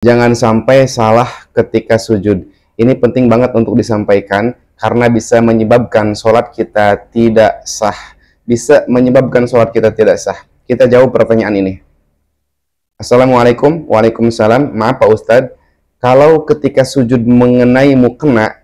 Jangan sampai salah ketika sujud. Ini penting banget untuk disampaikan karena bisa menyebabkan sholat kita tidak sah. Bisa menyebabkan sholat kita tidak sah. Kita jawab pertanyaan ini. Assalamualaikum. Waalaikumsalam. Maaf Pak Ustadz, kalau ketika sujud mengenai mukena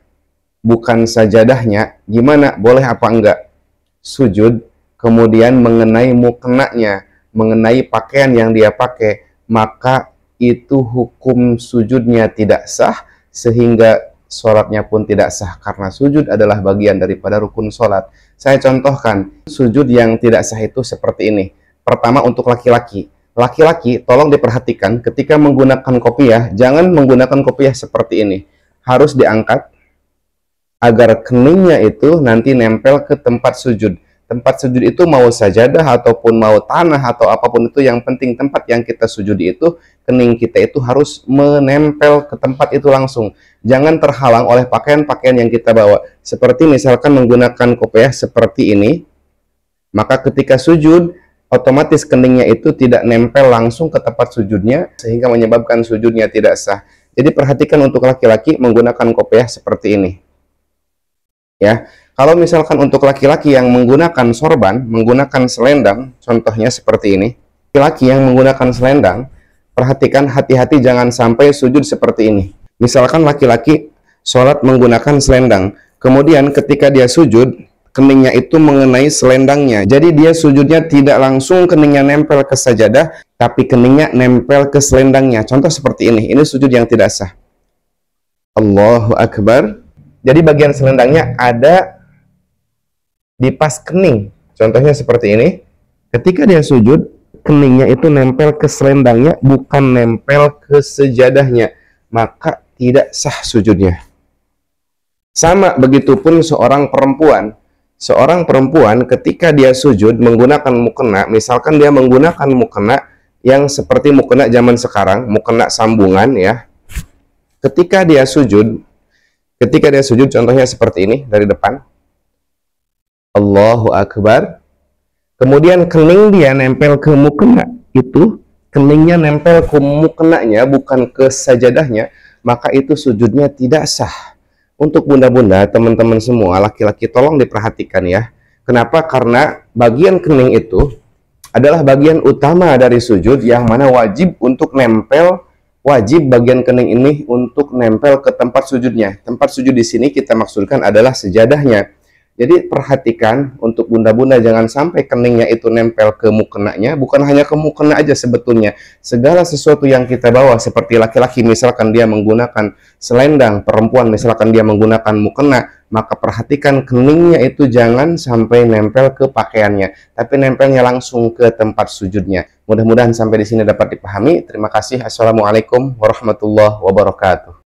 bukan sajadahnya, gimana? Boleh apa enggak? Sujud kemudian mengenai mukenanya, mengenai pakaian yang dia pakai, maka itu hukum sujudnya tidak sah, sehingga sholatnya pun tidak sah, karena sujud adalah bagian daripada rukun sholat. Saya contohkan, sujud yang tidak sah itu seperti ini. Pertama, untuk laki-laki. Laki-laki, tolong diperhatikan, ketika menggunakan kopiah, jangan menggunakan kopiah seperti ini. Harus diangkat, agar keningnya itu nanti nempel ke tempat sujud. Tempat sujud itu mau sajadah ataupun mau tanah atau apapun itu, yang penting tempat yang kita sujudi itu, kening kita itu harus menempel ke tempat itu langsung. Jangan terhalang oleh pakaian-pakaian yang kita bawa. Seperti misalkan menggunakan kopiah seperti ini, maka ketika sujud, otomatis keningnya itu tidak nempel langsung ke tempat sujudnya, sehingga menyebabkan sujudnya tidak sah. Jadi perhatikan untuk laki-laki menggunakan kopiah seperti ini. Ya, kalau misalkan untuk laki-laki yang menggunakan sorban, menggunakan selendang, contohnya seperti ini. Laki-laki yang menggunakan selendang, perhatikan hati-hati jangan sampai sujud seperti ini. Misalkan laki-laki sholat menggunakan selendang, kemudian ketika dia sujud, keningnya itu mengenai selendangnya. Jadi dia sujudnya tidak langsung keningnya nempel ke sajadah, tapi keningnya nempel ke selendangnya. Contoh seperti ini sujud yang tidak sah. Allahu Akbar. Jadi bagian selendangnya ada di pas kening, contohnya seperti ini. Ketika dia sujud, keningnya itu nempel ke selendangnya, bukan nempel ke sejadahnya, maka tidak sah sujudnya. Sama begitupun seorang perempuan ketika dia sujud menggunakan mukena, misalkan dia menggunakan mukena yang seperti mukena zaman sekarang, mukena sambungan ya. Ketika dia sujud contohnya seperti ini dari depan, Allahu Akbar. Kemudian kening dia nempel ke mukena, itu keningnya nempel ke mukenanya, bukan ke sajadahnya, maka itu sujudnya tidak sah. Untuk bunda-bunda, teman-teman semua, laki-laki, tolong diperhatikan ya. Kenapa? Karena bagian kening itu adalah bagian utama dari sujud, yang mana wajib untuk nempel, wajib bagian kening ini untuk nempel ke tempat sujudnya. Tempat sujud di sini kita maksudkan adalah sejadahnya. Jadi perhatikan untuk bunda-bunda jangan sampai keningnya itu nempel ke mukenanya, bukan hanya ke mukena aja sebetulnya. Segala sesuatu yang kita bawa, seperti laki-laki misalkan dia menggunakan selendang, perempuan misalkan dia menggunakan mukena, maka perhatikan keningnya itu jangan sampai nempel ke pakaiannya, tapi nempelnya langsung ke tempat sujudnya. Mudah-mudahan sampai di sini dapat dipahami. Terima kasih. Assalamualaikum warahmatullahi wabarakatuh.